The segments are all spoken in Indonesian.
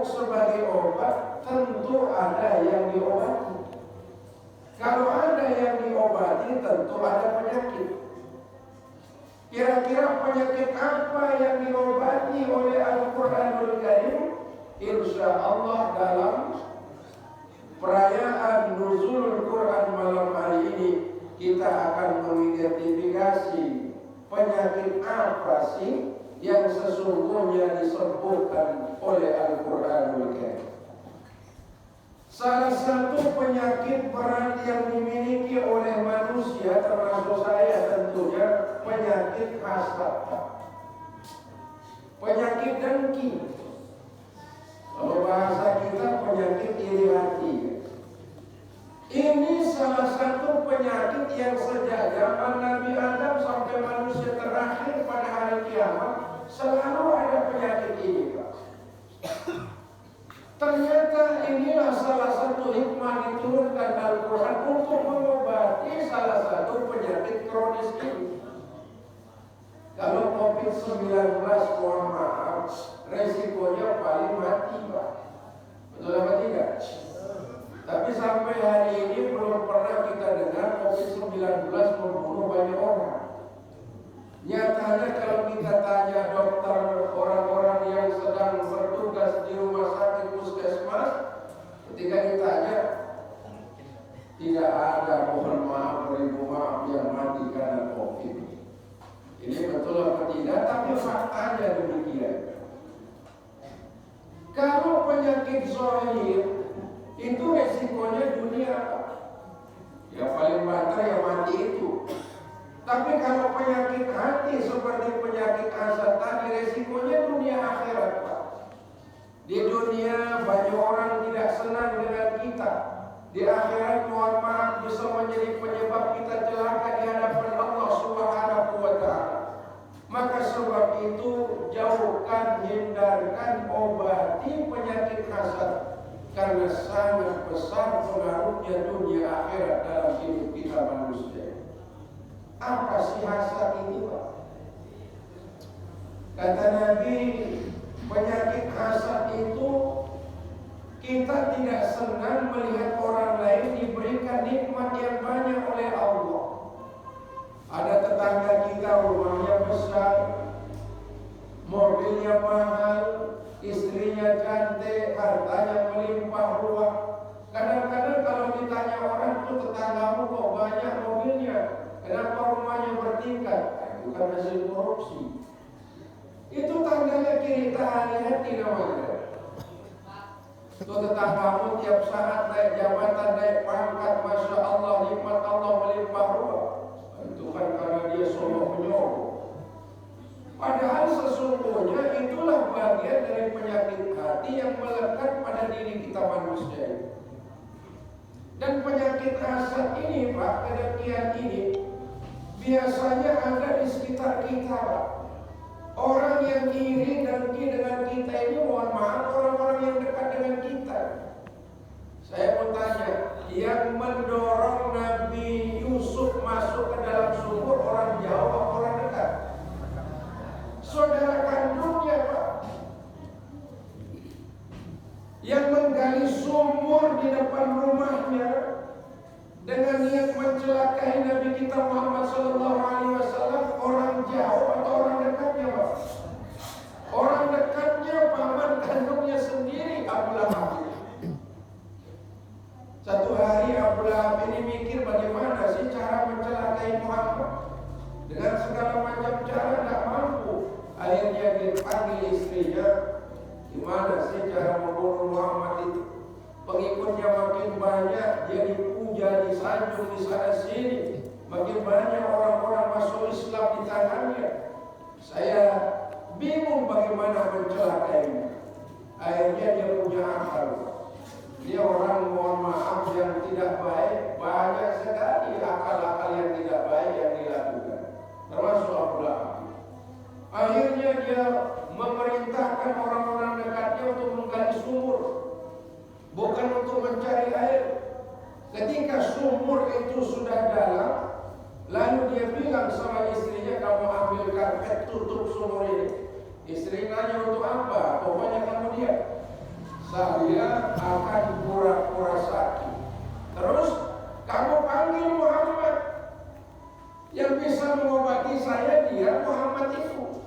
sebagai obat, tentu ada yang diobati. Kalau ada yang diobati, tentu ada penyakit. Kira-kira penyakit apa yang diobati oleh Al-Quranul Karim? Insya Allah dalam perayaan Nuzul Quran malam hari ini kita akan mengidentifikasi penyakit apa sih yang sesungguhnya disebutkan oleh Al-Quranul Karim. Salah satu penyakit berat yang dimiliki oleh manusia, termasuk saya tentunya, penyakit hasad, penyakit dengki. Kalau bahasa kita penyakit iri hati. Ini salah satu penyakit yang sejak zaman Nabi Adam sampai manusia terakhir pada hari kiamat selalu ada penyakit ini, Pak. Ternyata inilah salah satu hikmah diturunkan Al-Quran untuk mengobati salah satu penyakit kronis ini. Kalau COVID-19, mohon maaf, resikonya paling mati, Pak. Betul apa tidak? Tapi sampai hari ini belum pernah kita dengar COVID-19 membunuh banyak orang. Nyatanya kalau kita tanya dokter, orang-orang yang sedang bertugas di rumah sakit puskesmas, ketika ditanya, tidak ada, mohon maaf, beribu maaf, yang mati karena COVID. Ini betul apa tidak? Tapi faktanya demikian. Kalau penyakit zahir itu resikonya dunia, ya paling banter yang mati itu. Tapi kalau penyakit hati seperti penyakit hasad tadi, resikonya dunia akhirat, Pak. Di dunia banyak orang tidak senang dengan kita. Di akhirat, mohon maaf, bisa menjadi penyebab kita celaka di hadapan Allah Subhanahu wa Ta'ala. Maka sebab itu jauhkan, hindarkan, obati penyakit hasad, karena sangat besar pengaruhnya dunia akhirat dalam hidup kita manusia. Apa sih hasad ini, Pak? Kata Nabi, penyakit hasad itu kita tidak senang melihat orang lain diberikan nikmat yang banyak oleh Allah. Ada tetangga kita rumahnya besar, mobilnya mahal, istrinya cantik, hartanya melimpah ruah. Kadang-kadang kalau ditanya orang tuh, tetanggamu kok banyak mobilnya, kenapa rumahnya bertingkat? Bukan hasil korupsi. Itu tandanya kita hati-hati namanya. Itu tetanggamu tiap saat naik jabatan, naik pangkat, Masya Allah, nikmat Allah melimpah ruah. Itu kan karena dia sombong menyolong. Padahal sesungguhnya itulah bagian dari penyakit hati yang melekat pada diri kita manusia. Dan penyakit hasad ini, Pak, kedengkian ini biasanya ada di sekitar kita, Pak. Orang yang iri dan dengki dengan kita ini, mohon maaf, orang-orang yang dekat dengan kita. Saya mau tanya, yang mendorong Nabi Yusuf masuk ke dalam sumur orang jauh atau orang dekat? Saudara kandungnya, Pak. Yang menggali sumur di depan rumahnya dengan niat mencelakai Nabi kita Muhammad SAW, orang jauh atau orang dekatnya, Pak? Orang dekatnya, paman kandungnya sendiri, Abu Lahab. Satu hari Abu Lahab ini mikir bagaimana sih cara mencelakai Muhammad. Dengan segala macam cara tidak mampu. Akhirnya dia panggil istrinya, gimana sih cara membunuh Muhammad itu? Pengikutnya makin banyak, dia dipuja, disanjung di sana sini. Makin banyak orang-orang masuk Islam di tangannya. Saya bingung bagaimana mencelakainya. Akhirnya dia punya akal. Dia orang, mohon maaf, yang tidak baik. Banyak sekali akal-akal yang tidak baik yang dilakukan, termasuk Abu Lahab. Akhirnya dia memerintahkan orang-orang dekatnya untuk menggali sumur, bukan untuk mencari air. Ketika sumur itu sudah dalam, lalu dia bilang sama istrinya, kamu ambil karpet, tutup sumur ini. Istri nanya, untuk apa? Pokoknya kamu diam. saya akan pura-pura sakit. Terus kamu panggil Muhammad, yang bisa mengobati saya dia Muhammad itu.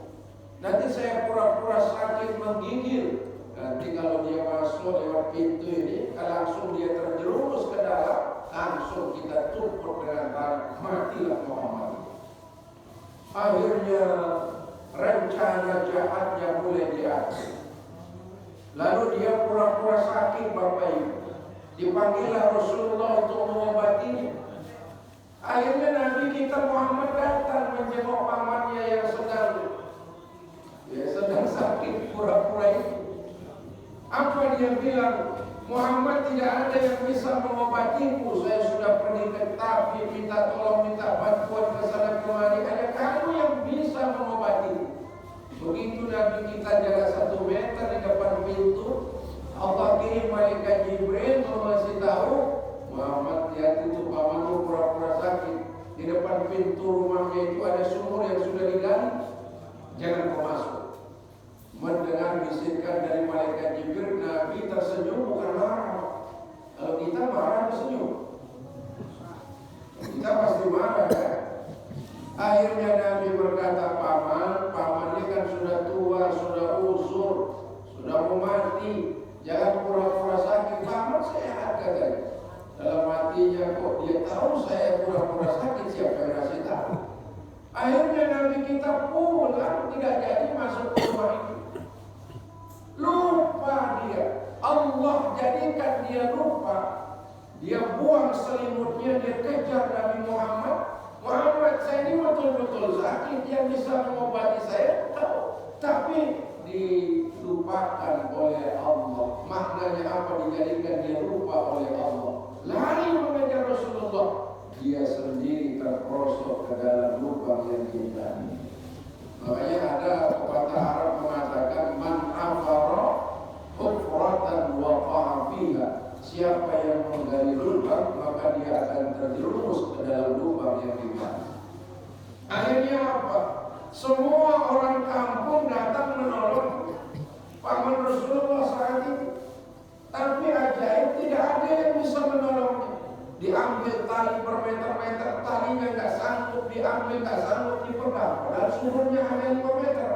Nanti saya pura-pura sakit menggigil. Nanti kalau dia masuk lewat pintu ini, langsung dia terjerumus ke dalam, langsung kita tumpuk dengan tangan, matilah Muhammad. Akhirnya rencana jahatnya mulai diatur. Lalu dia pura-pura sakit Bapak Ibu. Dipanggillah Rasulullah untuk mengobatinya. Akhirnya Nabi kita Muhammad datang menjenguk pamannya yang sedang sakit pura-pura itu. Apa dia bilang? Muhammad, tidak ada yang bisa mengobatiku. Saya sudah pergi ke tabib, minta tolong, minta bantuan ke sana kemari. Hanya kamu yang bisa mengobatiku. Begitu Nabi kita jalan 1 meter di depan pintu, Allah kirim malaikat Jibril mengasih tahu, Muhammad, lihat itu pamanmu pura-pura sakit. Di depan pintu rumahnya itu ada sumur yang sudah digali. Jangan kau masuk. Mendengar bisikan dari malaikat Jibril, Nabi tersenyum bukan marah. Kalau kita marah tersenyum, kita pasti marah kan? Akhirnya Nabi berkata, pamannya kan sudah tua, sudah usur, sudah mau mati. Jangan pura-pura sakit. Paman sehat katanya. Dalam hatinya, kok dia tahu saya pura-pura sakit, siapa yang kasih tahu? Akhirnya Nabi kita pulang, tidak jadi masuk ke rumah itu. Lupa dia, Allah jadikan dia lupa. Dia buang selimutnya, dia kejar Nabi Muhammad. Muhammad, saya ini betul-betul sakit, yang bisa mengobati saya tahu, tapi dilupakan oleh Allah. Maknanya apa? Dijadikan dia lupa oleh Allah. Lari mengejar Rasulullah, dia sendiri terperosok ke dalam lubang yang dihindari. Makanya ada pepatah Arab mengatakan, man afara hufratan waqa'a fiha. Siapa yang menggali lubang, maka dia akan terjerumus ke dalam lubang yang digali. Akhirnya apa? Semua orang kampung datang menolong paman Rasulullah saat itu. Tapi ajaib, tidak ada yang bisa menolongnya. Diambil tali bermeter-meter, talinya nggak sanggup diambil, nggak sanggup dipegang. Padahal sumurnya hanya 5 meter.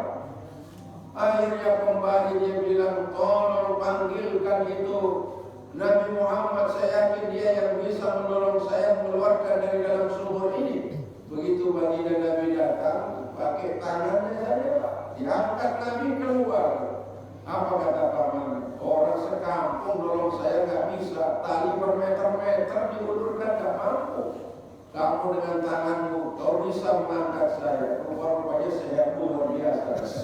Akhirnya kembali dia bilang, tolong panggilkan itu Nabi Muhammad, saya yakin dia yang bisa menolong saya mengeluarkan dari dalam sumur ini. Begitu baginda Nabi datang, pakai tangannya saja Pak, diangkat Nabi keluar. Apa kata paman? Orang sekampung nolong saya nggak bisa, tali bermeter-meter diulurkan nggak mampu. Kamu dengan tanganmu, kau bisa mengangkat saya. Rupanya saya luar biasa.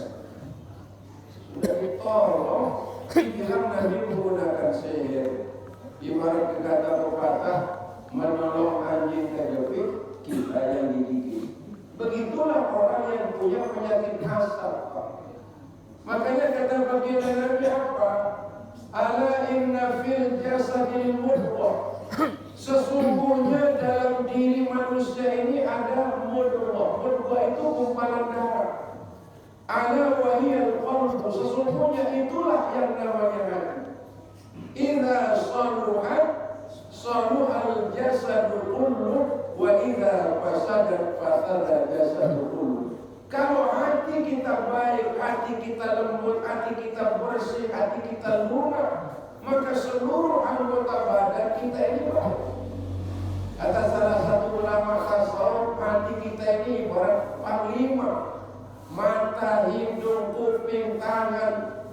Sudah ditolong, dibilang Nabi menggunakan sihir. Ibarat kata pepatah, menolong anjing kejepit, kita yang digigit. Begitulah orang yang punya penyakit hasad, Pak. Makanya kata baginda Nabi apa? Ala inna fil jasadil mudghah. Sesungguhnya dalam diri manusia ini ada mudghah. Mudghah itu gumpalan darah. Ala wahiyal qalbu. Sesungguhnya itulah yang namanya hati. Idza saluhat saluhal jasadu kullu wa idza fasadat fasada jasadu kullu. Kalau hati kita baik, hati kita lembut, hati kita bersih, hati kita lunak, maka seluruh anggota badan kita ini baik. Kata salah satu ulama tasawuf, hati kita ini ibarat panglima. Mata, hidung, kuping, tangan,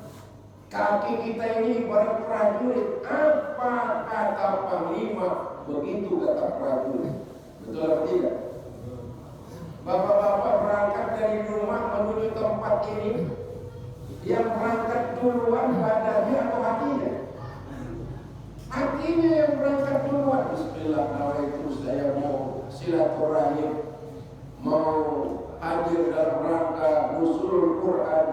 kaki kita ini ibarat prajurit. Apa kata panglima, begitu kata prajurit. Betul atau tidak? Bapak-bapak berangkat dari rumah menuju tempat ini, yang berangkat duluan badannya atau hatinya? Hatinya yang berangkat duluan. Bismillahirrahmanirrahim, saya mau silaturahim, mau hadir dalam rangka nuzulul Quran,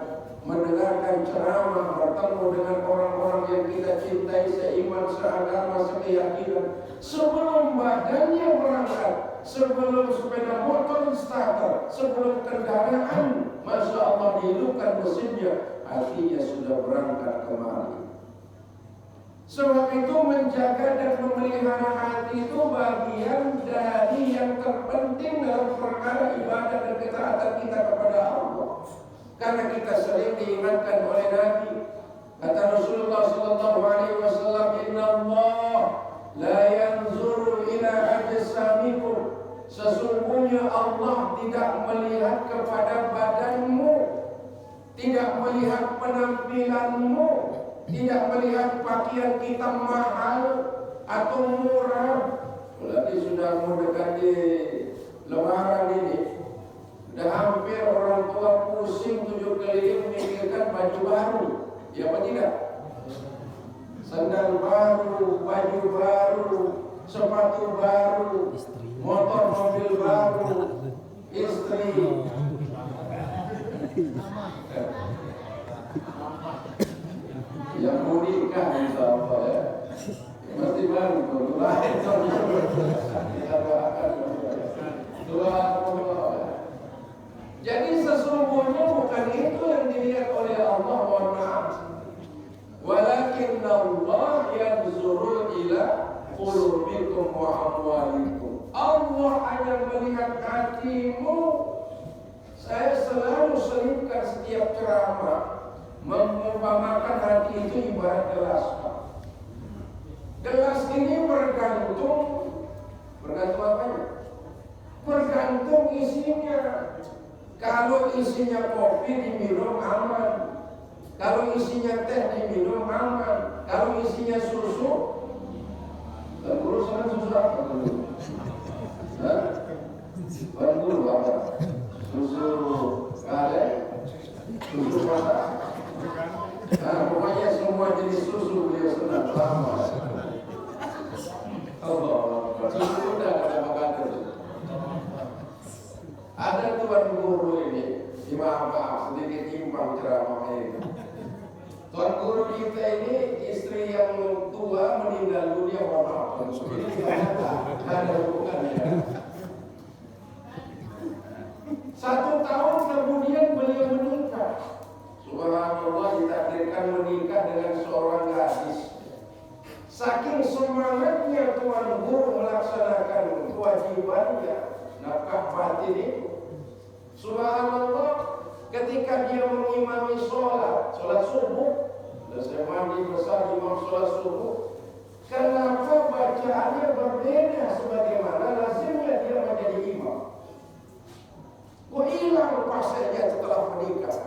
mendengarkan ceramah, bertemu dengan orang-orang yang kita cintai, seiman, seagama, sekeyakinan. Sebelum badannya berangkat, sebelum sepeda motor starter, sebelum kendaraan, Masya Allah dihidupkan mesinnya, hatinya sudah berangkat kemari. Sebab itu menjaga dan memelihara hati itu bagian dari yang terpenting dalam perkara ibadah dan ketaatan kita kepada Allah. Karena kita sering diingatkan oleh Nabi. Kata Rasulullah sallallahu alaihi wasallam, "Inna Allah la yanzuru ila ajsamikum." Sesungguhnya Allah tidak melihat kepada badanmu, tidak melihat penampilanmu, tidak melihat pakaian kita mahal atau murah. Lagi sudah mendekati Lebaran ini, sudah hampir orang tua pusing 7 keliling memikirkan baju baru, ya apa tidak? Sandal baru, baju baru, sepatu baru, motor mobil baru, istri. Yang mau nikah insya Allah ya, mesti baru lahir kita doakan. Jadi sesungguhnya bukan itu yang dilihat oleh Allah, mohon maaf. Walakin Allah yanzuru ila qulubikum wa amwalikum. Allah hanya melihat hatimu. Saya selalu selipkan setiap ceramah mengumpamakan hati itu ibarat gelas. Gelas ini bergantung apanya? Bergantung isinya. Kalau isinya kopi diminum aman. Kalau isinya teh diminum aman. Kalau isinya susu, urusan susu apa dulu? Dulu apa? Susu kare, susu mata. Pokoknya semua jenis susu beliau senang sama. Susu udah ada makan itu. Ada tuan guru ini, maaf sedikit timpang ceramah ini. Tuan guru kita ini istri yang tua meninggal dunia, maaf. Ada hubungannya. 1 tahun kemudian beliau menikah. Subhanallah, ditakdirkan menikah dengan seorang gadis. Saking semangatnya tuan guru melaksanakan kewajibannya nafkah batin itu. Subhanallah, ketika dia mengimami sholat subuh, dan saya mandi besar imam sholat subuh, kenapa bacaannya berbeda sebagaimana lazimnya dia menjadi imam? Kok hilang pasnya setelah menikah?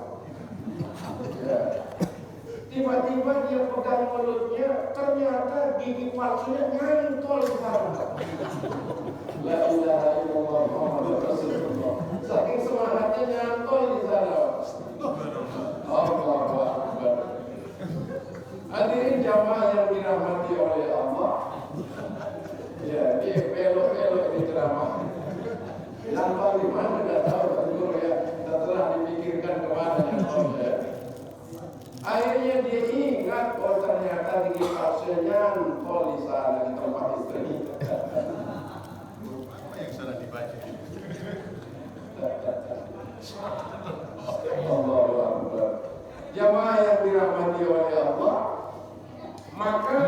Ya. Tiba-tiba dia pegang mulutnya, ternyata gigi palsunya nyantol di sana. La ilaha illallah Muhammadur Rasulullah. Saking semangatnya nyantol di sana. Allahu Akbar. Hadirin jamaah yang dirahmati oleh Allah. Ya, dia belok-belok di ceramah. Lampau di mana tidak tahu, betul ya. Setelah dipikirkan kemana ya. Akhirnya dia ingat, oh ternyata gigi palsunya nyantol di sana di tempat istri. Apa yang sudah dibaca? Allahu Akbar. Jamaah yang dirahmati oleh Allah, maka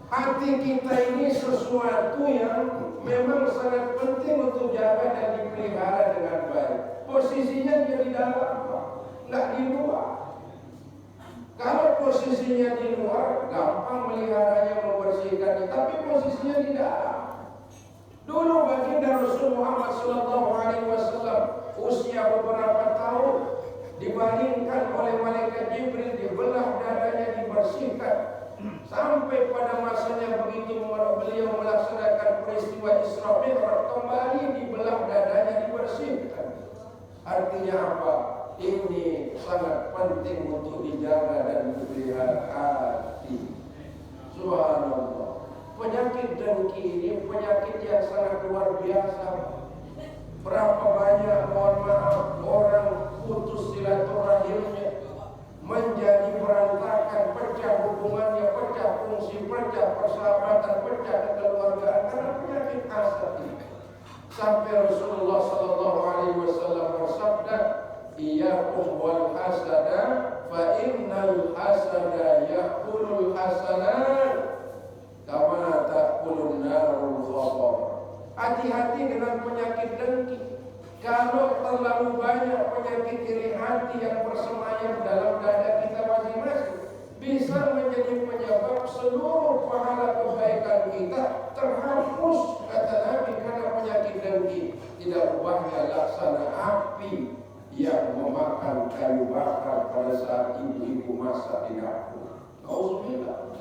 hati kita ini sesuatu yang memang sangat penting untuk jaga dan dipelihara dengan baik. Posisinya dia di dalam, nggak di luar. Kalau posisinya di luar, gampang meliharanya, membersihkannya. Tapi posisinya di dalam. Dulu baginda Rasul Muhammad SAW usia beberapa tahun dibandingkan oleh malaikat Jibril, dibelah dadanya, dibersihkan. Sampai pada masanya begitu beliau melaksanakan peristiwa Isra Mi'raj, kembali dibelah dadanya, dibersihkan. Artinya apa? Ini sangat penting untuk dijaga dan dipelihara hati. Subhanallah. Penyakit dengki ini penyakit yang sangat luar biasa. Berapa banyak, mohon maaf, orang putus silaturahimnya, menjadi berantakan, pecah hubungannya, pecah fungsi, pecah persahabatan, pecah kekeluargaan karena penyakit hasad ini. Sampai Rasulullah SAW bersabda, "Iyyakum wal hasada fa innal hasada ya'kulul hasanat dengan penyakit dengki. Kalau terlalu banyak penyakit iri hati yang bersemayam dalam dada kita masing-masing, bisa menjadi penyebab seluruh pahala kebaikan kita terhapus, kata Nabi, karena penyakit dengki. Tidak ubahnya laksana api yang memakan kayu bakar pada saat ibu-ibu masak di dapur. Auzubillah.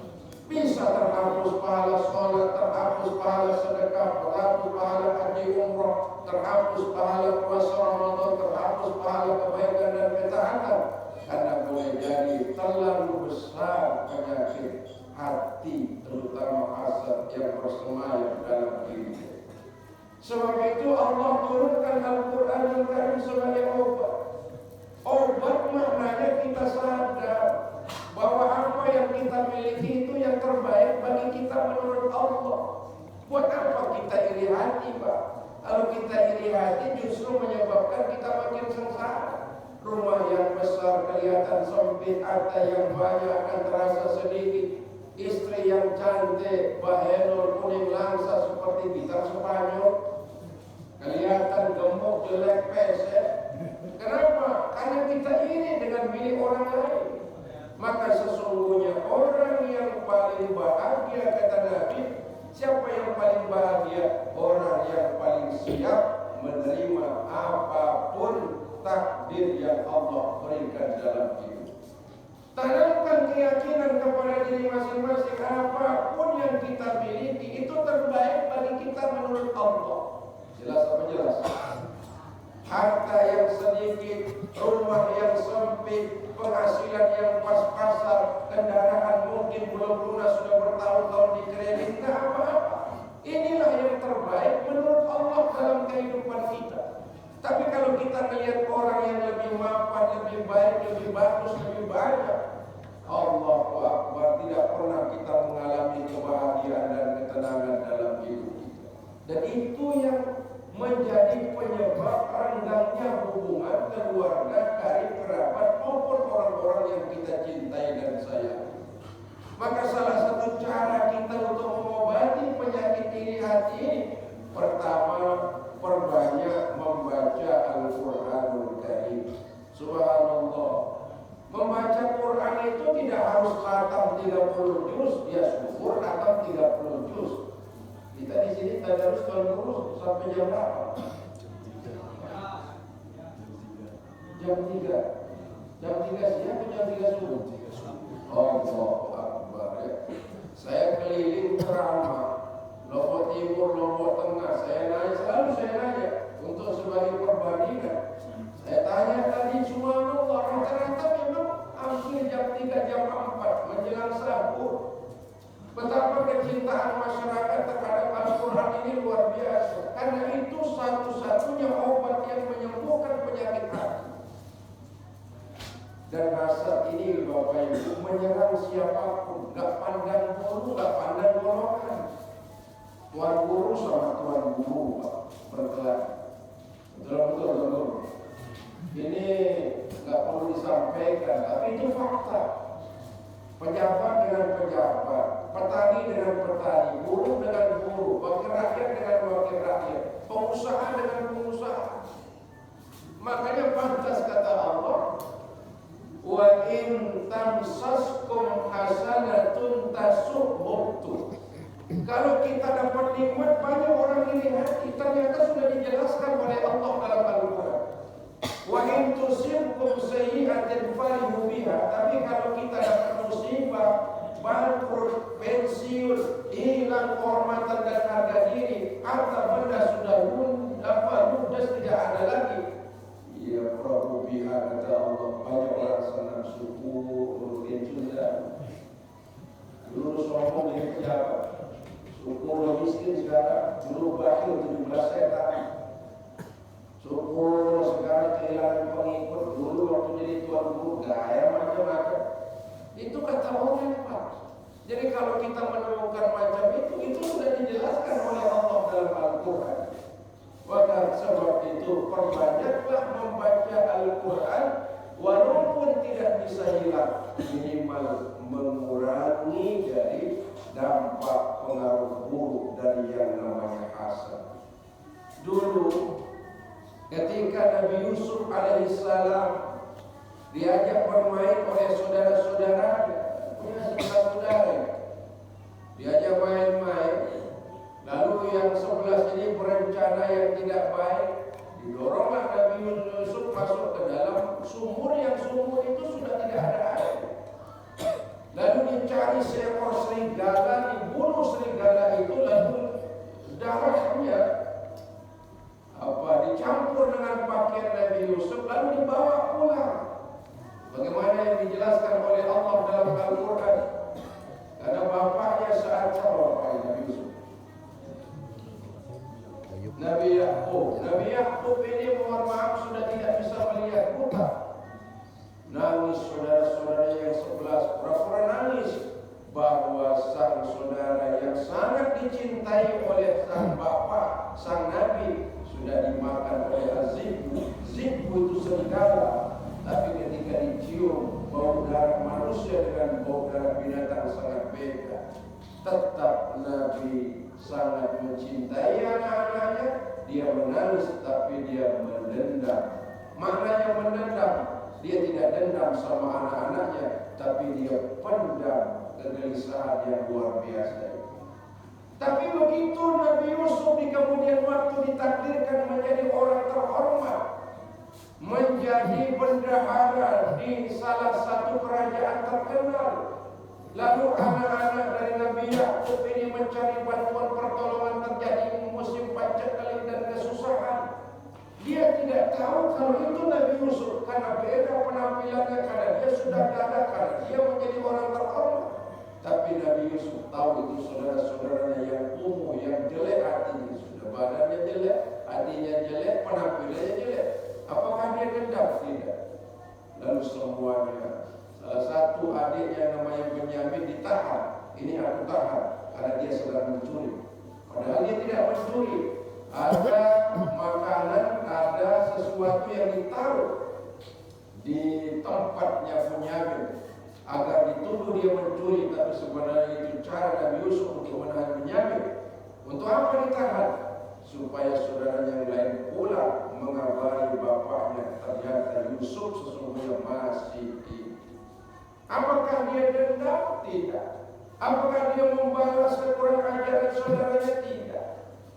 Bisa terhapus pahala sholat, terhapus pahala sedekah, terhapus pahala haji umrah, terhapus pahala puasa Ramadan, terhapus pahala kebaikan dan ketaatan. Karena boleh jadi terlalu besar penyakit hati, terutama hasad yang bersemayam dalam diri. Sebab itu Allah turunkan Al-Quran Al-Karim sebagai obat. Obat maknanya kita sadar bahwa apa yang kita miliki itu yang terbaik bagi kita menurut Allah. Buat apa kita iri hati, Pak? Kalau kita iri hati justru menyebabkan kita makin sengsara. Rumah yang besar kelihatan sempit, harta yang banyak akan terasa sedikit. Istri yang cantik, bahenol, kuning langsa seperti bintang Spanyol, kelihatan gemuk, jelek, pesek. Kenapa? Karena kita iri dengan milik orang lain. Maka sesungguhnya orang yang paling bahagia, kata Nabi, siapa yang paling bahagia? Orang yang paling siap menerima apapun takdir yang Allah berikan dalam hidup. Tanamkan keyakinan kepada diri masing-masing, apapun yang kita miliki itu terbaik bagi kita menurut Allah. Jelas apa jelas? Harta yang sedikit, rumah yang sempit, penghasilan yang pas-pasan, kendaraan mungkin belum lunas sudah bertahun-tahun di kredit, tidak apa-apa. Inilah yang terbaik menurut Allah dalam kehidupan kita. Tapi kalau kita melihat orang yang lebih mapan, lebih baik, lebih bagus, lebih banyak, Allahu Akbar, tidak pernah kita mengalami kebahagiaan dan ketenangan dalam hidup kita. Dan itu yang menjadi penyebab renggangnya hubungan keluarga, karib, kerabat maupun orang-orang yang kita cintai dan sayangi. Maka salah satu cara kita untuk mengobati penyakit iri hati ini, pertama, perbanyak membaca Al-Quranul Karim. Subhanallah, membaca Quran itu tidak harus khatam 30 juz, ya syukur khatam 30 juz. Kita di sini tadarus terus sampai jam berapa? Jam 3. Jam 3 siang atau jam 3 subuh? Allahu Akbar ya. Saya keliling ceramah Lombok Timur, Lombok Tengah. Selalu saya nanya untuk sebagai perbandingan. Saya tanya tadi, subhanallah, rata-rata memang hampir jam 3, jam 4 menjelang sahur. Betapa kecintaan masyarakat terhadap Al-Quran ini luar biasa. Karena itu satu-satunya obat yang menyembuhkan penyakit hati. Dan hasad ini Bapak Ibu menyerang siapapun, gak pandang bulu, gak pandang golongan. Tuan guru sama tuan guru berkelahi. Betul. Ini gak perlu disampaikan, tapi itu fakta. Pejabat dengan pejabat, petani dengan petani, buruh dengan buruh, wakil rakyat dengan wakil rakyat, pengusaha dengan pengusaha. Makanya pantas kata Allah, wa in tamsaskum hasanatun tasu'hum. Kalau kita dapat nikmat, banyak orang iri hati. Ternyata sudah dijelaskan oleh Allah dalam Al-Quran. Wa in tusibkum sayyi'atin farihu biha. Tapi kalau kita dapat musibah, bangkrut, pensiun, hilang kehormatan dan harga diri, harta benda sudah ludes, tidak ada lagi. Ya Prabu biha, kata Allah, banyak orang senang syukur, rutin sudah. Dulu sombong jadi pejabat, syukur miskin sekarang, dulu bakhil 17 setan. Syukur sekarang kehilangan pengikut, dulu waktu jadi tuan guru gaya macam-macam. Itu kata orang Pak. Jadi kalau kita menemukan macam itu sudah dijelaskan oleh Allah dalam Al-Quran. Maka sebab itu perbanyaklah membaca Al-Quran, walaupun tidak bisa hilang, minimal mengurangi dari dampak pengaruh buruk dari yang namanya hasad. Dulu ketika Nabi Yusuf alaihissalam diajak bermain oleh saudara-saudaranya, punya saudara, diajak main-main, lalu yang 11 ini berencana yang tidak baik, didoronglah Nabi Yusuf masuk ke dalam sumur yang sumur itu sudah tidak ada air. Lalu dicari seekor serigala, dibunuh serigala itu, lalu darahnya dicampur dengan pakaian Nabi Yusuf, lalu dibawa pulang. Bagaimana yang dijelaskan oleh Allah dalam Al-Quran? Karena bapaknya saat bapak Nabi Yusuf, Nabi Yakub. Nabi Yakub ini mohon maaf sudah tidak bisa melihat buta. Nangis saudara-saudara yang 11, pura-pura nangis bahwa sang saudara yang sangat dicintai oleh sang bapak, sang Nabi, sudah dimakan oleh Zibbu. Zibbu itu serigala, tapi ketika dicium bau darah manusia dengan bau darah binatang sangat beda. Tetap Nabi sangat mencintai anak-anaknya. Dia menangis tapi dia mendendam. Maknanya mendendam, dia tidak dendam sama anak-anaknya, tapi dia pendam kegelisahan yang luar biasa. Tapi begitu Nabi Yusuf di kemudian waktu ditakdirkan menjadi orang terhormat, menjadi bendahara di salah satu kerajaan terkenal, lalu anak-anak dari Nabi Yakub ini mencari bantuan pertolongan terjadi musim paceklik dan kesusahan. Dia tidak tahu kalau itu Nabi Yusuf, karena beda penampilannya, karena dia sudah gagah, karena dia menjadi orang terhormat. Tapi Nabi Yusuf tahu itu saudara-saudaranya yang kumuh, yang jelek hatinya, sudah badannya jelek, hatinya jelek, penampilannya jelek. Apakah dia dendam? Tidak. Lalu semuanya, salah satu adiknya namanya Benyamin ditahan. Ini aku tahan karena dia sedang mencuri. Padahal dia tidak mencuri. Ada makanan, ada sesuatu yang ditaruh di tempatnya Benyamin agar dituduh dia mencuri, tapi sebenarnya itu cara Nabi Yusuf untuk menahan Benyamin. Untuk apa ditahan? Supaya saudara yang lain pulang mengabari bapaknya, ternyata Yusuf sesungguhnya masih hidup. Apakah dia dendam? Tidak. Apakah dia membalas kekurang ajaran saudaranya? Tidak.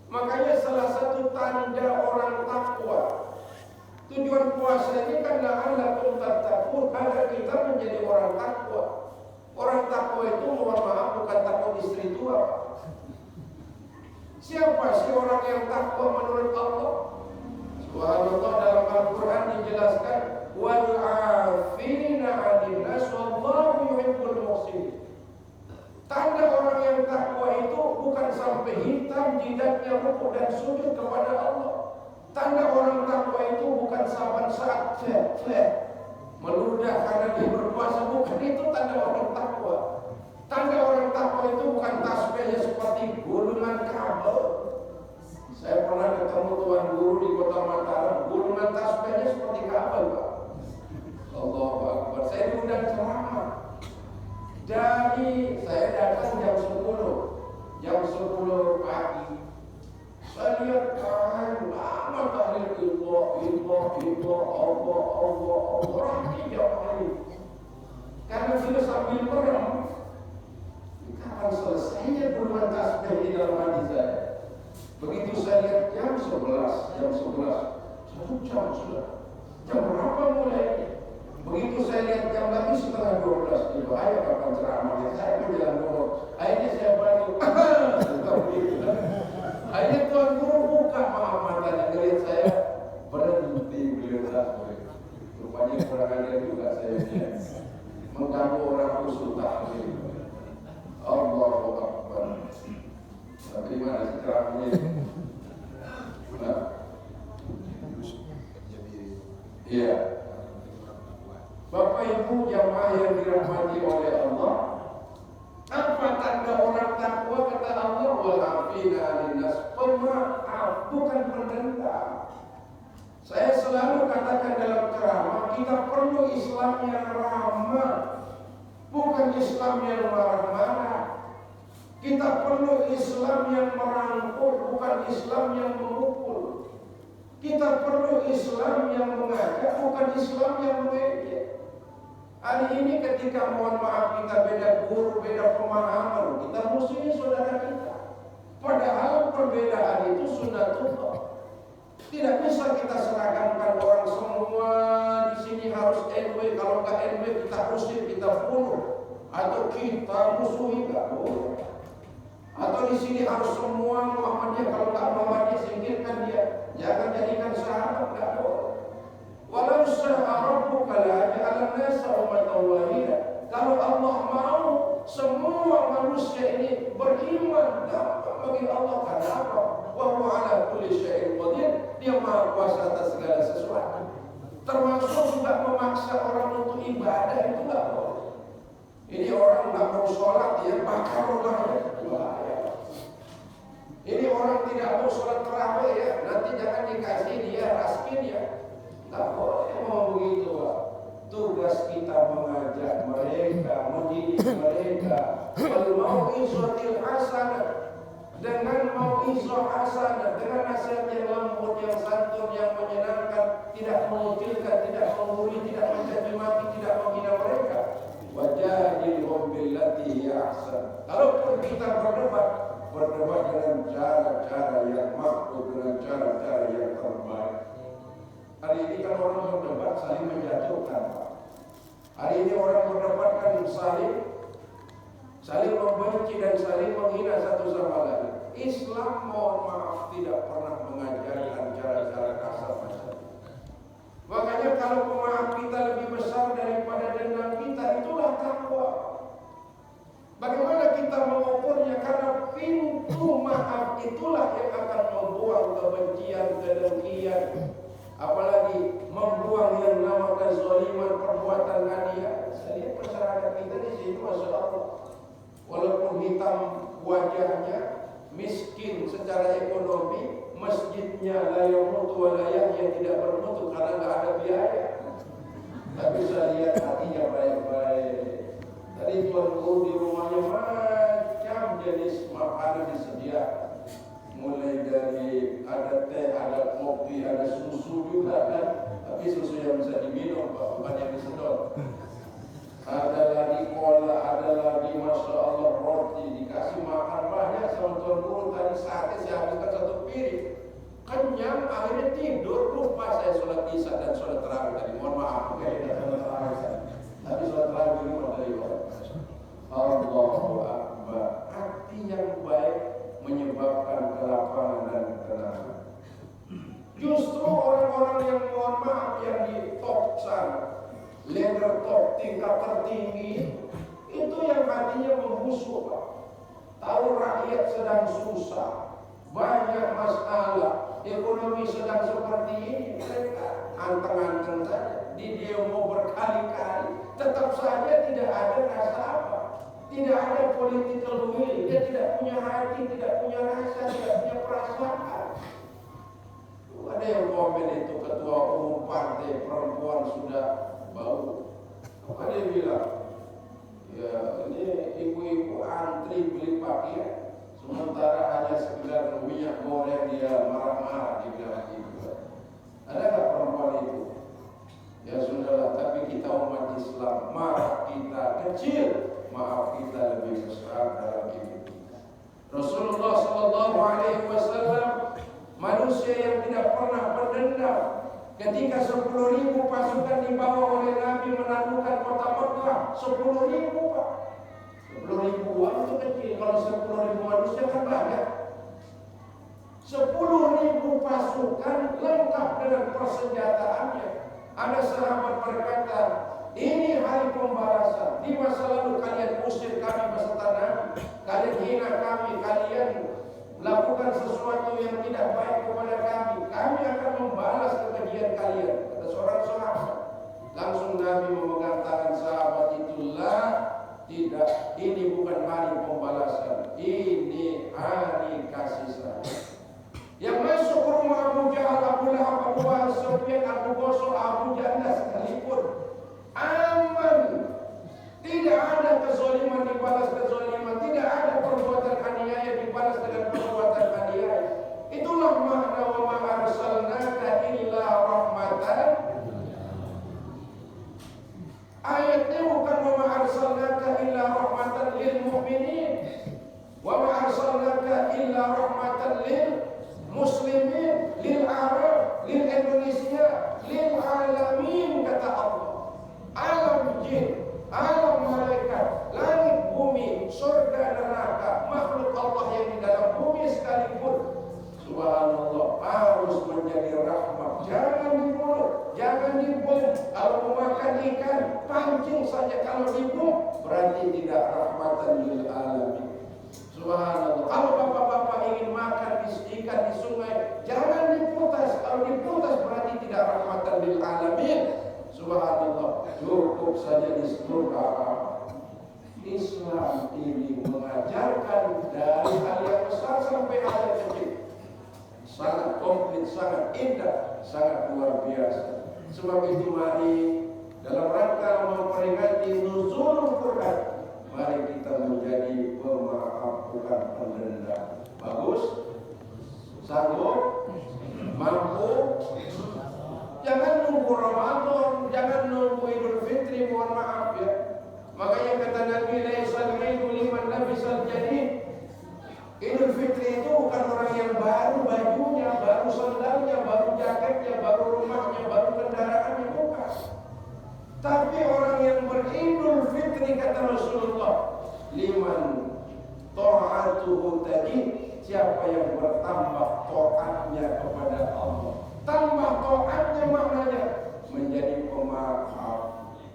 Makanya salah satu tanda orang takwa, tujuan puasa ini kan la'allakum tattaqun, agar kita menjadi orang takwa. Orang takwa itu mohon maaf bukan takwa istri tua. Siapa sih orang yang takwa menurut Allah? Subhanallah, dalam Al-Quran dijelaskan wal 'afina 'anil nas wallahu yuhibbul muhsinin. Tanda orang yang takwa itu bukan sampai hitam jidatnya rukuk dan sujud kepada Allah. Tanda orang takwa itu bukan saban saat flat meludah karena dia berpuasa, bukan itu tanda orang takwa. Tanda orang takwa itu bukan tasbihnya seperti gulungan kabel. Saya pernah ketemu tuan guru di Kota Mataram, gulungan tasbihnya seperti kabel, Pak. Allahu Akbar. Saya diundang ceramah. Dari saya datang jam 10 pagi. Saya lihat lama tahlil Allah, orang 3 kali. Karena sudah sambil merem, kapan selesainya gulungan tasbih di dalam hati saya. Begitu saya lihat jam 11, 1 jam sudah. Jam berapa mulai? Begitu saya lihat jam lagi setengah 12, di bahaya kapan ceramahnya. Saya berjalan nomor. Akhirnya saya balik. Akhirnya tuan guru buka matanya, ngelihat saya berhenti beliau. Rupanya kurang ajar juga saya lihat. Mengganggu orang usul tahlil. Allahu Akbar. Tapi mana sih ceramahnya? Iya. Bapak Ibu jamaah yang dirahmati oleh Allah, apa tanda orang takwa? Kata Allah, wal 'afina 'anil nas, pemaaf, bukan pendendam. Saya selalu katakan dalam ceramah, kita perlu Islam yang ramah, bukan Islam yang marah-marah. Kita perlu Islam yang merangkul, bukan Islam yang memukul. Kita perlu Islam yang mengajak, bukan Islam yang mengejek. Hari ini ketika mohon maaf kita beda guru, beda pemahaman, kita musuhin saudara kita. Padahal perbedaan itu sunnatullah. Tidak bisa kita seragamkan orang semua di sini harus NW, kalau nggak NW kita usir, kita bunuh, atau kita musuhi, nggak boleh. Atau di sini harus semua Muhammadiyah, kalau nggak Muhammadiyah singkirkan dia, jangan jadikan sahabat, nggak boleh. Walau syaa rabbuka la ja'ala an-nasa ummatan wahidah. Kalau Allah mau semua manusia ini beriman, gampang bagi Allah. Kenapa? Wa huwa ala kulli syai'in qadir. Dia Maha Kuasa atas segala sesuatu. Termasuk juga memaksa orang untuk ibadah, itu nggak boleh. Ini orang nggak mau sholat, dia bakar rumahnya. Ini orang tidak mau sholat tarawih ya, nanti jangan dikasih dia raskin ya. Nggak boleh mau begitu, Pak. Tugas kita mengajak mereka, mendidik mereka. Wal mau'izatil hasanah, dengan mau'izah hasanah, dengan nasihat yang lembut, yang santun, yang menyenangkan, tidak mengucilkan, tidak menggurui, tidak mencaci maki, tidak menghina mereka. Wajadilhum billati hiya ahsan. Kalaupun kita berdebat dengan cara-cara yang makruh, dengan cara-cara yang terbaik. Hari ini kan orang berdebat saling menjatuhkan, Pak. Hari ini orang berdebat kan saling membenci dan saling menghina satu sama lain. Islam mohon maaf tidak pernah mengajarkan cara-cara kasar macam itu. Makanya kalau pemaaf kita lebih besar daripada dendam kita, itulah takwa. Bagaimana kita mengukurnya? Karena pintu maaf itulah yang akan membuang kebencian, kedengkian, apalagi membuang yang nama kezaliman, perbuatan aniaya. Saya lihat masyarakat kita di sini, masya Allah, walaupun hitam wajahnya, miskin secara ekonomi, masjidnya layak mutu walayah yang tidak bermutu karena nggak ada biaya. Tapi saya lihat hatinya baik-baik. Tadi Tuan Guru di rumahnya macam jenis makanan disediakan. Mulai dari ada teh, ada kopi, ada susu juga kan. Tapi susu yang bisa diminum, Pak, bukan yang disedot. Ada lagi cola, ada lagi Masya Allah roti. Dikasih makan banyak sama Tuan Guru. Tadi sate saya habiskan satu piring. Kenyang, akhirnya tidur. Lupa saya sholat isya dan sholat tarawih tadi. Mohon maaf, tapi sholat tarawih ini dari orang. Allahu Akbar. Hati yang baik menyebabkan kelapangan dan ketenangan. Justru orang-orang yang mohon maaf yang di top sana, leader top, tingkat tertinggi, itu yang hatinya membusuk, Pak. Tahu rakyat sedang susah, banyak masalah, ekonomi sedang seperti ini, mereka anteng-anteng saja, di demo berkali-kali, tetap saja tidak ada rasa apa. Tidak ada political will, dia tidak punya hati, tidak punya rasa, tidak punya perasaan. Ada yang komen itu ketua umum partai perempuan sudah bau. Apa dia bilang? Ya ini ibu-ibu antri beli pakaian, sementara hanya sekedar minyak goreng dia marah-marah, dia bilang gitu. Ada nggak perempuan itu? Ya sudahlah, tapi kita umat Islam, marah kita kecil, maaf kita lebih besar dalam hidup kita. Rasulullah SAW manusia yang tidak pernah berdendam. Ketika 10.000 pasukan dibawa oleh Nabi menaklukkan kota Mekah, 10.000 Pak. 10.000 uang itu kecil, kalau 10.000 manusia kan banyak. 10.000 pasukan lengkap dengan persenjataannya. Ada sahabat berkata, ini hari pembalasan. Di masa lalu kalian usir kami beserta Nabi, kalian hina kami, kalian lakukan sesuatu yang tidak baik kepada kami. Kami akan membalas kekejian kalian. Kata seorang sahabat. Langsung Nabi memegang tangan sahabat itulah. Tidak, ini bukan hari pembalasan, ini hari kasih sayang. Yang masuk ke rumah Abu Jahal, Abu Lahab, Abu Bakar, Sufyan, Abu Gosol, Abu Jahal sekalipun aman. Tidak ada kezaliman dibalas kezaliman, tidak ada perbuatan aniaya dibalas dengan perbuatan aniaya. Itulah makna wa ma arsalnaka lil mu'minin wa ma arsalnaka illa rahmatan lil muslimin, lil Arab, lil Indonesia, lil alamin, kata Allah. Alam jin, alam malaikat, langit bumi, surga neraka, makhluk Allah yang di dalam bumi sekalipun, subhanallah, harus menjadi rahmat. Jangan dibunuh, jangan dibunuh. Kalau memakan ikan, pancing saja. Kalau dibunuh, berarti tidak rahmatan lil alamin. Subhanallah. Kalau bapak-bapak ingin makan ikan di sungai, jangan diputas. Kalau diputas berarti tidak rahmatan lil alamin. Subhanallah. Cukup saja di seluruh Islam ini mengajarkan dari hal yang besar sampai hal yang kecil. Sangat komplit, sangat indah, sangat luar biasa. Sebab itu mari dalam rangka memperingati nuzulul Quran, mari kita menjadi pemaaf bukan pendendam. Bagus? Sanggup? Mampu? Jangan nunggu Ramadan, jangan nunggu Idul Fitri, mohon maaf ya. Makanya kata Nabi, laisal idu liman labisal jadid. Idul Fitri itu bukan orang yang baru bajunya, baru sandalnya, baru jaketnya, baru rumahnya, baru kendaraannya, bukan. Tapi orang yang beridul fitri, kata Rasulullah, liman ta'atuhu tajid, siapa yang bertambah taatnya kepada Allah. Tambah taatnya maknanya menjadi pemaaf.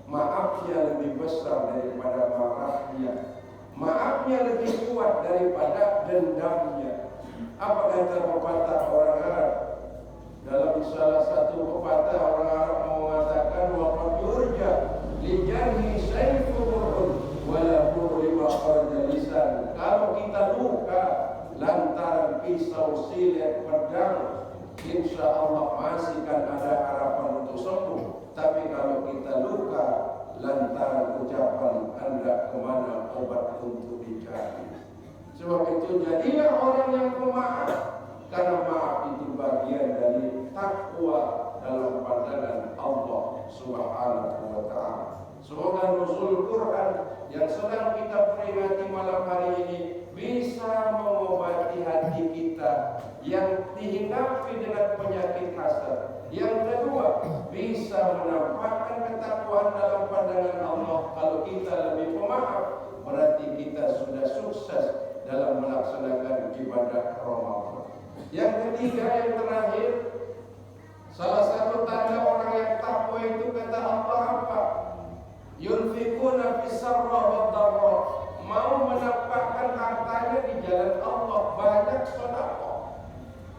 Maafnya lebih besar daripada marahnya. Maafnya lebih kuat daripada dendamnya. Apa kata pepatah orang Arab? Dalam salah satu pepatah orang Arab mengatakan waqad yurja li jarhi sayfun walahu lima kharaja lisan. Kalau kita luka lantaran pisau silet pedang, insya Allah masih kan ada harapan untuk sembuh. Tapi kalau kita luka lantaran ucapan Anda kemana obat untuk dicari. Sebab itu jadilah orang yang pemaaf, karena maaf itu bagian dari takwa dalam pandangan Allah Subhanahu wa ta'ala. Semoga nuzul Quran yang sedang kita peringati malam hari ini bisa mengobati hati kita yang dihinggapi dengan penyakit hasad. Yang kedua, bisa menampakkan ketakwaan dalam pandangan Allah. Kalau kita lebih pemaaf, berarti kita sudah sukses dalam melaksanakan ibadah Ramadan. Yang ketiga, yang terakhir, salah satu tanda orang yang takwa itu kata Allah apa? Yunfikuna fisarra wa dharra, mau menampakkan hartanya di jalan Allah, banyak sedekah.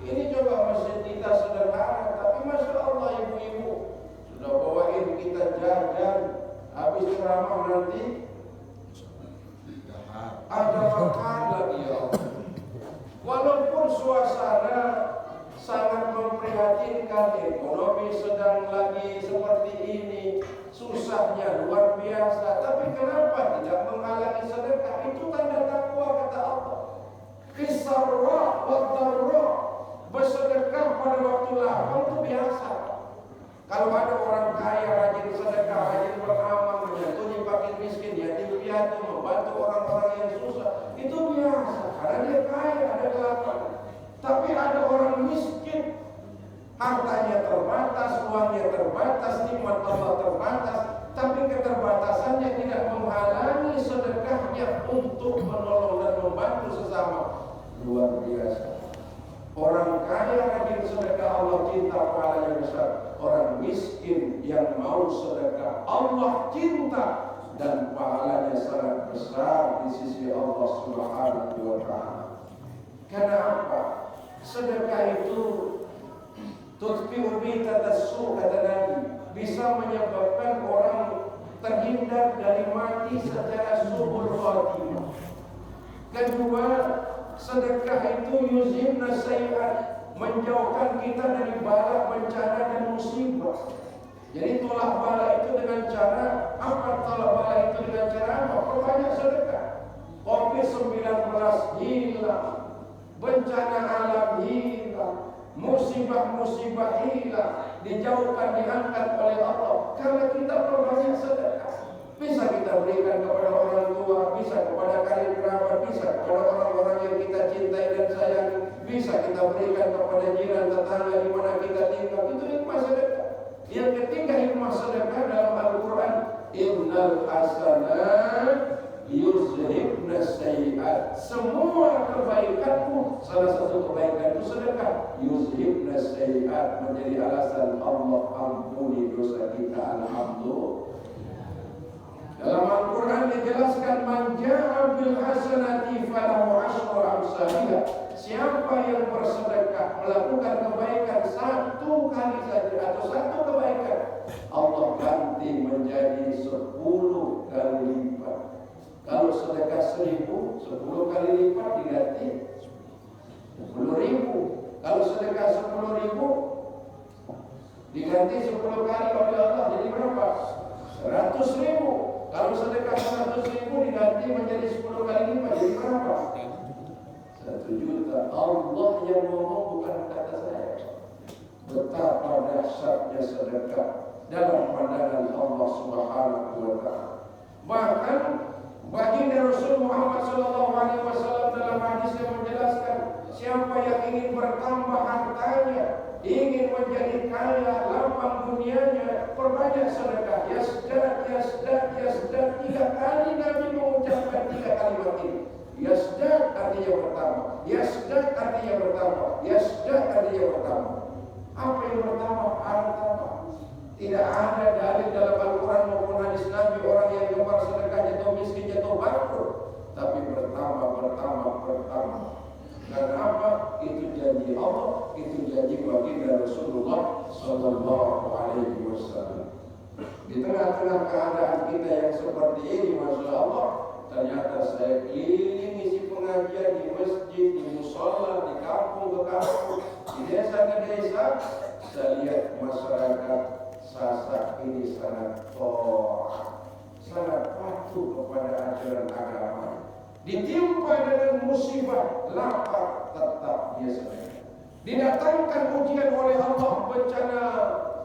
Ini coba masjid kita sederhana, tapi masya Allah ibu-ibu sudah bawain kita jajan, habis ceramah nanti ada makan lagi ya. Walaupun suasana sangat memprihatinkan, ekonomi sedang lagi seperti ini, susahnya luar biasa, tapi kenapa tidak menghalangi sedekah? Itu tanda takwa kata Allah. Fisarra wa dharra, bersedekah pada waktu lapang itu biasa. Kalau ada orang kaya rajin sedekah, rajin beramal, menyantuni fakir miskin, yatim piatu, membantu orang-orang yang susah, itu biasa karena dia kaya, ada kelapangan. Tapi ada orang miskin, hartanya terbatas, uangnya terbatas, nikmat Allah terbatas, tapi keterbatasannya tidak menghalangi sedekahnya untuk menolong dan membantu sesama. Luar biasa. Orang kaya rajin sedekah, Allah cinta pahalanya besar. Orang miskin yang mau sedekah, Allah cinta dan pahalanya sangat besar di sisi Allah Subhanahu wa ta'ala. Karena apa? Sedekah itu tutfi'u bi'tatassu, kata Nabi, bisa menyebabkan orang terhindar dari mati secara su'ul khatimah. Kedua, sedekah itu yuzhibna sayyi'at, menjauhkan kita dari bala, bencana dan musibah. Jadi tolak bala itu dengan cara apa? Tolak bala itu dengan cara apa? Perbanyak sedekah. Covid-19 hilang, bencana alam hilang, musibah-musibah hilang, dijauhkan, diangkat oleh Allah karena kita perbanyak sedekah. Bisa kita berikan kepada orang tua, bisa kepada kita berikan kepada jiran tetangga di mana kita tinggal, itu hikmah sedekah. Yang ketiga hikmah sedekah dalam Al-Quran, innal hasanat yuzhibna sayyi'at. Semua kebaikanmu, salah satu kebaikan itu sedekah. Yuzhibna sayyi'at, menjadi alasan Allah ampuni dosa kita. Alhamdulillah. Dalam Al-Quran dijelaskan, man ja'a bil hasanati falahu asyru amsalihha. Siapa yang bersedekah, melakukan kebaikan satu kali saja atau satu kebaikan, Allah ganti menjadi 10 kali lipat. Kalau sedekah 1000, 10 kali lipat diganti 10.000. Kalau sedekah 10.000 diganti 10 kali oleh Allah, jadi berapa? 100.000. Kalau sedekah 100.000 diganti menjadi 10 kali lipat, jadi berapa? 1 juta. Allah yang ngomong, bukan kata saya. Betapa dahsyatnya sedekah dalam pandangan Allah Subhanahu wa Ta'ala. Bahkan baginda Rasul Muhammad SAW dalam hadis yang menjelaskan, siapa yang ingin bertambah hartanya, ingin menjadi kaya, lapang dunianya, perbanyak sedekah. Yasdaq, yasdaq, yasdaq. 3 kali Nabi mengucapkan 3 kalimat ini. Yasdaq artinya bertambah, yasdaq artinya bertambah, yasdaq artinya bertambah. Apa yang bertambah? Harta. Tidak ada dalil dalam Al-Quran maupun hadis Nabi orang yang gemar sedekah jatuh miskin, jatuh bangkrut. Tapi bertambah. Karena apa? Itu janji Allah, itu janji baginda Rasulullah Sallallahu Alaihi Wasallam. Di tengah-tengah keadaan kita yang seperti ini, Masya Allah, ternyata saya keliling isi pengajian di masjid, di musola, di kampung ke kampung, di desa ke desa. Saya lihat masyarakat Sasak ini sangat sangat patuh kepada ajaran agama. Ditimpa dengan musibah, lapar, tetap dia sedekah. Didatangkan ujian oleh Allah, bencana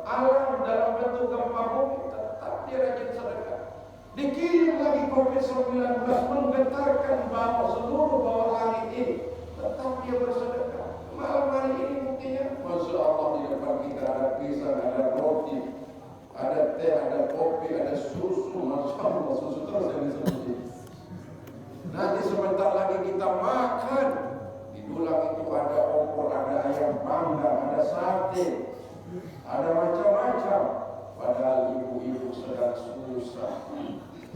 alam dalam bentuk gempa bumi, tetap dia rajin sedekah. Dikirim lagi COVID-19 menggetarkan seluruh bawah langit ini, tetap dia bersedekah. Malam hari ini buktinya, Masya Allah, di depan kita ada pisang, ada roti, ada teh, ada kopi, ada susu. Masya Allah, susu terus yang disebutin. Nanti sebentar lagi kita makan, di tulang itu ada opor, ada ayam panggang, ada sate, ada macam-macam. Padahal ibu-ibu sedang susah,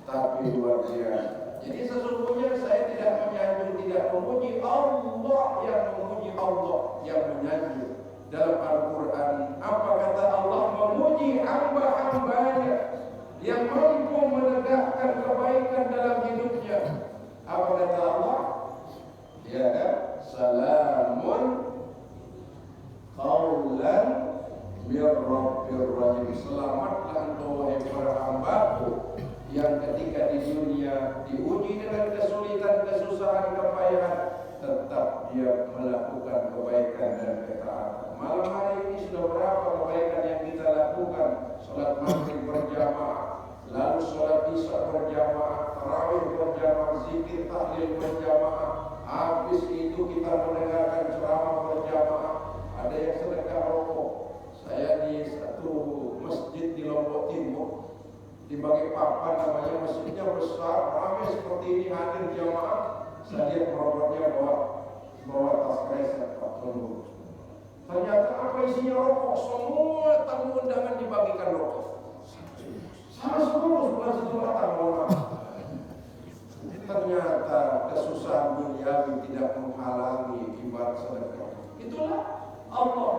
tapi luar biasa. Jadi sesungguhnya saya tidak menyanjung, tidak memuji Allah, yang memuji Allah yang menyanjung. Dalam Al-Quran, apa kata Allah? Memuji hamba-hambanya yang mampu menegakkan kebaikan dalam hidupnya. Apa kata Allah? Ya kan? Salamun qawlan mir rabbir rahim. Selamatlah engkau wahai para hambaku yang ketika di dunia diuji dengan kesulitan, kesusahan, kepayahan, tetap dia melakukan kebaikan dan ketaatan. Malam hari ini sudah berapa kebaikan yang kita lakukan? Salat maghrib berjamaah, lalu salat isya berjamaah, tarawih berjamaah, zikir tahlil berjamaah. Habis itu kita mendengarkan ceramah berjamaah. Ada yang sedekah rokok. Saya di satu masjid di Lombok Timur, dibagi papan, namanya masjidnya besar, ramai seperti ini, hadir jamaah. Saya lihat merokoknya bawa tas kresek, Pak Tunggu. Ternyata apa isinya rokok? Semua tamu undangan dibagikan rokok. Sama semua, bukan satu batang, mohon maaf. Ternyata kesusahan duniawi tidak menghalangi ibadah sedekah. Itulah Allah.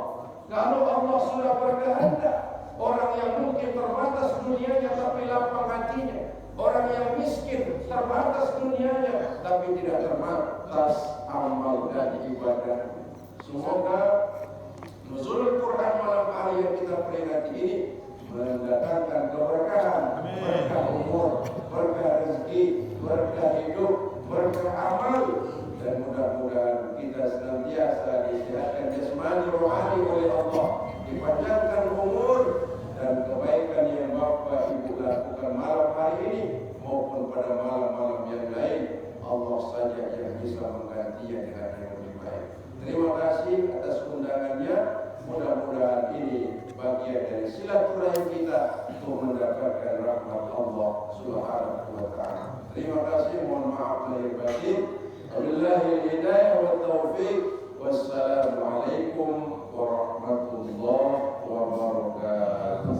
Kalau Allah sudah berkehendak, orang yang mungkin terbatas dunianya tapi lapang hatinya, orang yang miskin terbatas dunianya tapi tidak terbatas amal dan ibadah. Semoga nuzul Quran malam hari yang kita peringati ini mendatangkan keberkahan, berkah umur, berkah rezeki, berkah hidup, berkah amal, dan mudah-mudahan kita senantiasa disehatkan jasmani rohani oleh Allah, dipanjangkan umur, dan kebaikan yang Bapak Ibu lakukan malam hari ini maupun pada malam-malam yang lain, Allah saja yang bisa menggantinya dengan yang lebih baik. Terima kasih atas undangannya. Mudah-mudahan ini bagian dari silaturahim kita untuk mendapatkan rahmat Allah Subhanahu wa taala. Terima kasih, mohon maaf lahir batin. Wabillahi hidayah wa taufiq. Wassalamualaikum warahmatullahi wabarakatuh.